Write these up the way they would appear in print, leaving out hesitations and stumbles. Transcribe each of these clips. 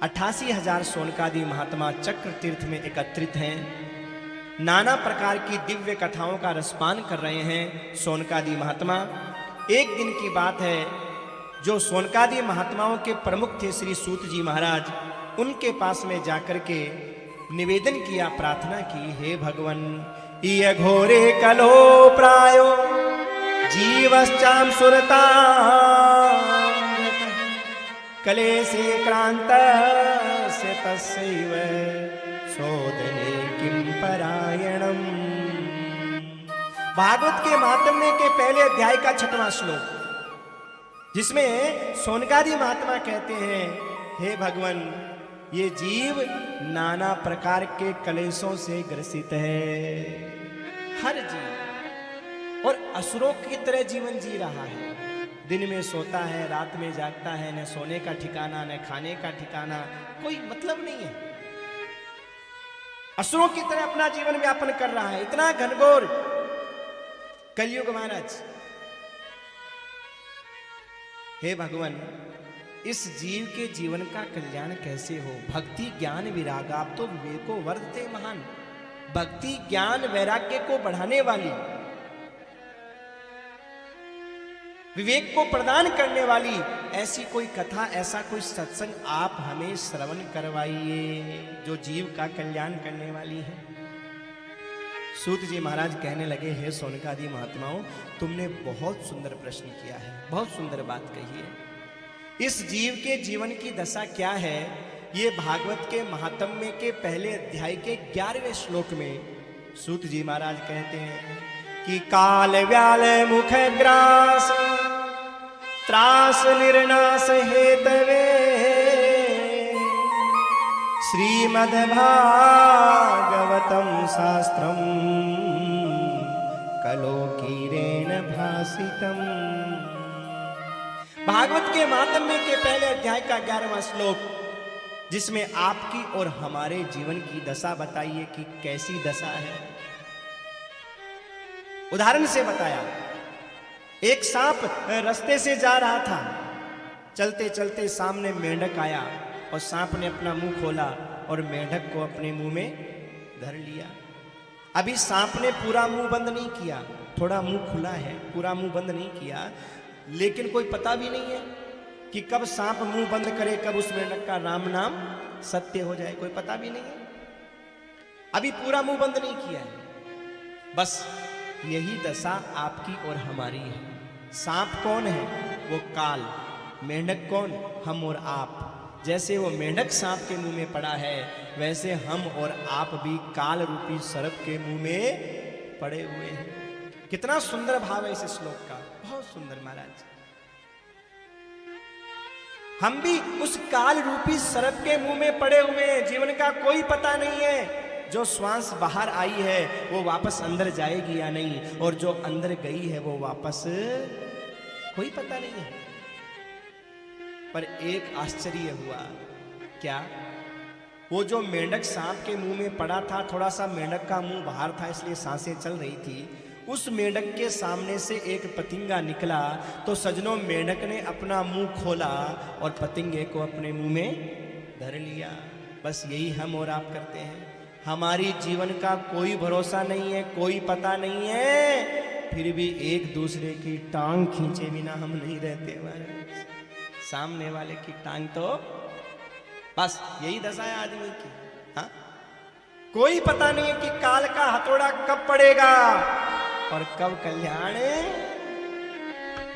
88,000 सोनकादि महात्मा चक्र तीर्थ में एकत्रित हैं, नाना प्रकार की दिव्य कथाओं का रसपान कर रहे हैं सोनकादि महात्मा। एक दिन की बात है, जो सोनकादि महात्माओं के प्रमुख थे श्री सूत जी महाराज, उनके पास में जाकर के निवेदन किया, प्रार्थना की, हे भगवन इय घोरे कलो प्रायो जीवश्चाम सुरता कलेशे क्रांत से तस्यैव सोदने किम परायणम। भागवत के महात्म्य के पहले अध्याय का 6वां श्लोक, जिसमें सोनकादि महात्मा कहते हैं, हे भगवन ये जीव नाना प्रकार के कलेशों से ग्रसित है, हर जीव, और असुरों की तरह जीवन जी रहा है। दिन में सोता है, रात में जागता है, न सोने का ठिकाना न खाने का ठिकाना, कोई मतलब नहीं है। असुरों की तरह अपना जीवन व्यापन कर रहा है। इतना घनघोर कलयुग महाराज। हे भगवान, इस जीव के जीवन का कल्याण कैसे हो? भक्ति ज्ञान विराग, आप तो विवेको वर्धते महान। भक्ति ज्ञान वैराग्य को बढ़ाने वाली, विवेक को प्रदान करने वाली ऐसी कोई कथा, ऐसा कोई सत्संग आप हमें श्रवण करवाइए जो जीव का कल्याण करने वाली है। सूत जी महाराज कहने लगे, हे सोनकादि महात्माओं, तुमने बहुत सुंदर प्रश्न किया है, बहुत सुंदर बात कही है। इस जीव के जीवन की दशा क्या है, ये भागवत के महात्म्य के पहले अध्याय के 11वें श्लोक में सूत जी महाराज कहते हैं कि काल व्याल मुख ग्रास त्रास निर्नाश हेतवे श्रीमद् भागवतम शास्त्रम कलोकीरेण भासितम। भागवत के महात्म्य के पहले अध्याय का 11वां श्लोक, जिसमें आपकी और हमारे जीवन की दशा बताइए कि कैसी दशा है। उदाहरण से बताया, एक सांप रास्ते से जा रहा था, चलते चलते सामने मेंढक आया और सांप ने अपना मुंह खोला और मेंढक को अपने मुंह में धर लिया। अभी सांप ने पूरा मुंह बंद नहीं किया, थोड़ा मुंह खुला है, पूरा मुंह बंद नहीं किया, लेकिन कोई पता भी नहीं है कि कब सांप मुंह बंद करे, कब उस मेंढक का राम नाम सत्य हो जाए, कोई पता भी नहीं है। अभी पूरा मुंह बंद नहीं किया है। बस यही दशा आपकी और हमारी है। सांप कौन है? वो काल। मेंढक कौन? हम और आप। जैसे वो मेंढक सांप के मुंह में पड़ा है, वैसे हम और आप भी काल रूपी सर्प के मुंह में पड़े हुए हैं। कितना सुंदर भाव है इस श्लोक का, बहुत सुंदर महाराज। हम भी उस काल रूपी सर्प के मुंह में पड़े हुए हैं। जीवन का कोई पता नहीं है। जो श्वास बाहर आई है वो वापस अंदर जाएगी या नहीं, और जो अंदर गई है वो वापस कोई पता नहीं है। पर एक आश्चर्य हुआ, क्या? वो जो मेंढक सांप के मुंह में पड़ा था, थोड़ा सा मेंढक का मुंह बाहर था इसलिए सांसें चल रही थी, उस मेंढक के सामने से एक पतिंगा निकला तो सजनों मेंढक ने अपना मुंह खोला और पतिंगे को अपने मुंह में धर लिया। बस यही हम और आप करते हैं। हमारी जीवन का कोई भरोसा नहीं है, कोई पता नहीं है, फिर भी एक दूसरे की टांग खींचे बिना हम नहीं रहते। हमारे सामने वाले की टांग तो, बस यही दशा है आदमी की। हाँ, कोई पता नहीं है कि काल का हथौड़ा कब पड़ेगा और कब कल्याण।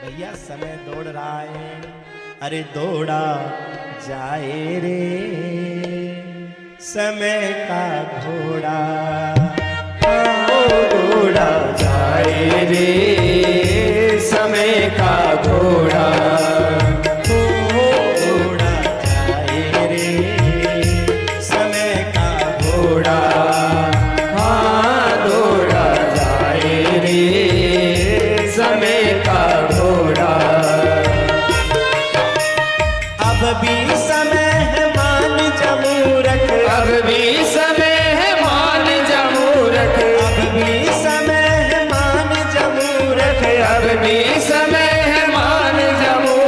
भैया समय दौड़ रहा है, अरे दौड़ा जाए रे समय का घोड़ा, दौड़ा जाए रे समय का घोड़ा, दौड़ा जाए रे समय का घोड़ा, हाँ दौड़ा जाए रे समय का घोड़ा। अब भी समय है मान जमूरख, अब भी समय है मान जमूरख, अब भी समय है मान जमूरख, अब भी समय है मान जमूरख,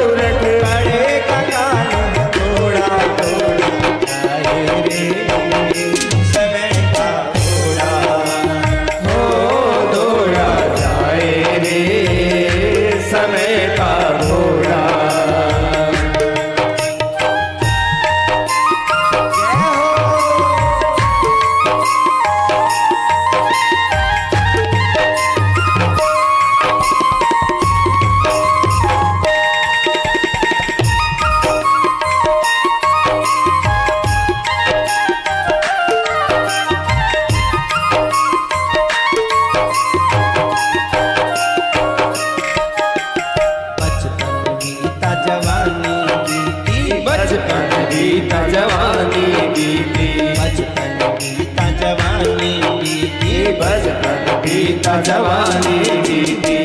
बीता जवानी बीती,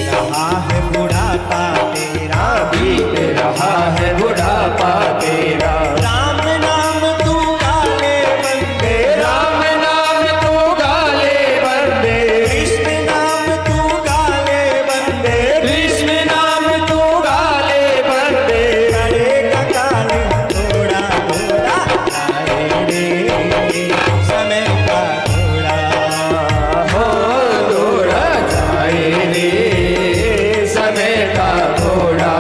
रहा है बुढ़ापा तेरा, बीत रहा है बुढ़ापा तेरा। राम नाम तू गाले बंदे, राम नाम तू गाले बंदे, कृष्ण नाम तू गाले बंदे, कृष्ण नाम तू गाले बंदे। करेगा काल थोड़ा थोड़ा आए रे समय का घोड़ा, हो दौड़ा जाए रे समय का घोड़ा।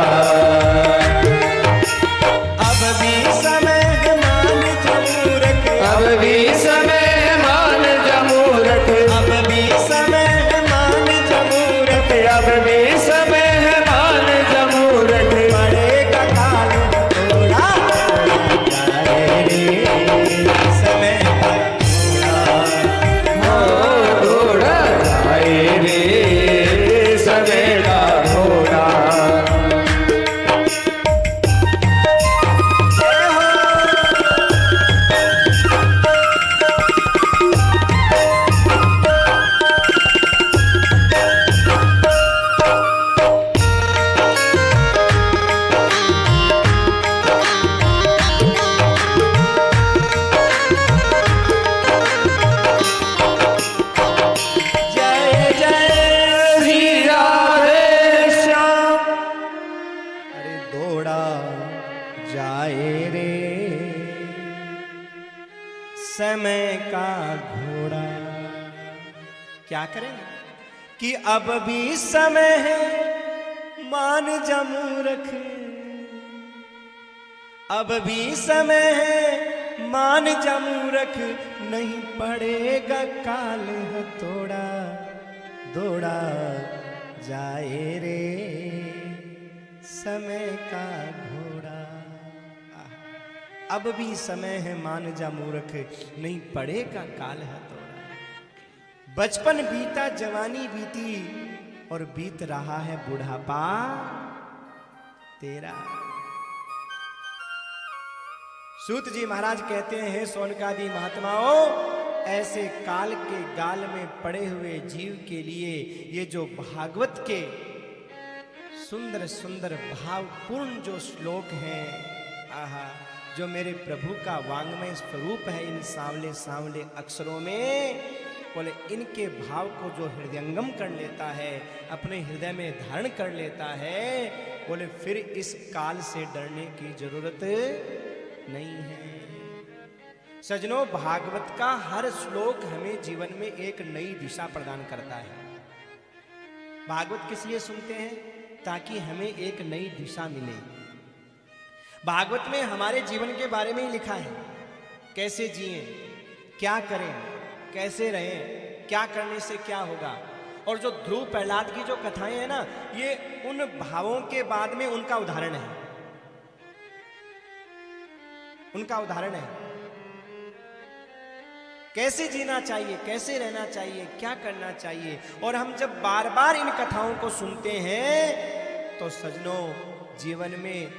अब भी समय है मान जमूरख, अब भी समय मान जमूरख, अब भी समय है मान जमूरख, अब भी समय है मान जमूरख। पड़ेगा काल थोड़ा थोड़ा जाए रे समय का घोड़ा। हो दौड़ा जाए रे समय का घोड़ा। जय जय श्री राधे श्याम। अरे दौड़ा जाए रे समय का घोड़ा। क्या करें कि अब भी समय है मान जमूरख, अब भी समय है मान जमूरख, नहीं पड़ेगा काल हथौड़ा, दौड़ा जाए रे समय का घोड़ा। अब भी समय है मान जा मूर्ख, नहीं पड़ेगा काल हथौड़ा। बचपन बीता जवानी बीती और बीत रहा है बुढ़ापा तेरा। सूत जी महाराज कहते हैं, हे सोनकादि महात्माओं, ऐसे काल के गाल में पड़े हुए जीव के लिए ये जो भागवत के सुंदर सुंदर भावपूर्ण जो श्लोक हैं, आहा, जो मेरे प्रभु का वांग्मय स्वरूप है इन सांवले सांवले अक्षरों में, बोले इनके भाव को जो हृदयंगम कर लेता है, अपने हृदय में धारण कर लेता है, बोले फिर इस काल से डरने की जरूरत नहीं है। सजनों, भागवत का हर श्लोक हमें जीवन में एक नई दिशा प्रदान करता है। भागवत किस लिए सुनते हैं? ताकि हमें एक नई दिशा मिले। भागवत में हमारे जीवन के बारे में ही लिखा है, कैसे जिएं, क्या करें, कैसे रहें, क्या करने से क्या होगा। और जो ध्रुव प्रहलाद की जो कथाएं हैं ना, ये उन भावों के बाद में उनका उदाहरण है, उनका उदाहरण है। कैसे जीना चाहिए, कैसे रहना चाहिए, क्या करना चाहिए। और हम जब बार बार इन कथाओं को सुनते हैं तो सजनों, जीवन में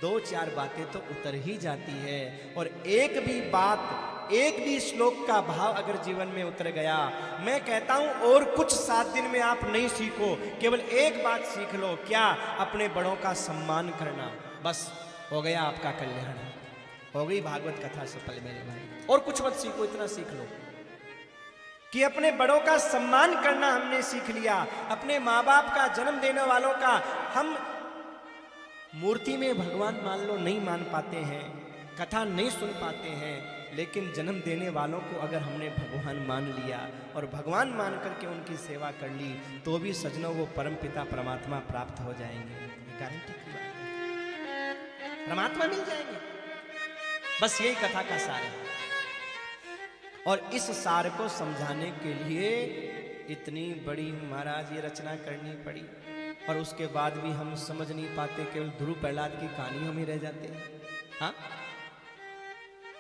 दो चार बातें तो उतर ही जाती है। और एक भी बात, एक भी श्लोक का भाव अगर जीवन में उतर गया, मैं कहता हूं और कुछ 7 दिन में आप नहीं सीखो, केवल एक बात सीख लो। क्या? अपने बड़ों का सम्मान करना। बस हो गया आपका कल्याण, हो गई भागवत कथा सफल मेरे भाई। और कुछ मत सीखो, इतना सीख लो कि अपने बड़ों का सम्मान करना हमने सीख लिया। अपने माँ बाप का, जन्म देने वालों का, हम मूर्ति में भगवान मान लो नहीं मान पाते हैं, कथा नहीं सुन पाते हैं, लेकिन जन्म देने वालों को अगर हमने भगवान मान लिया और भगवान मान करके उनकी सेवा कर ली, तो भी सजनों वो परम पिता परमात्मा प्राप्त हो जाएंगे। गारंटी की बात है, परमात्मा मिल जाएंगे। बस यही कथा का सार है। और इस सार को समझाने के लिए इतनी बड़ी महाराज ये रचना करनी पड़ी, और उसके बाद भी हम समझ नहीं पाते, केवल ध्रुव प्रहलाद की कहानियों में रह जाते हैं। हाँ,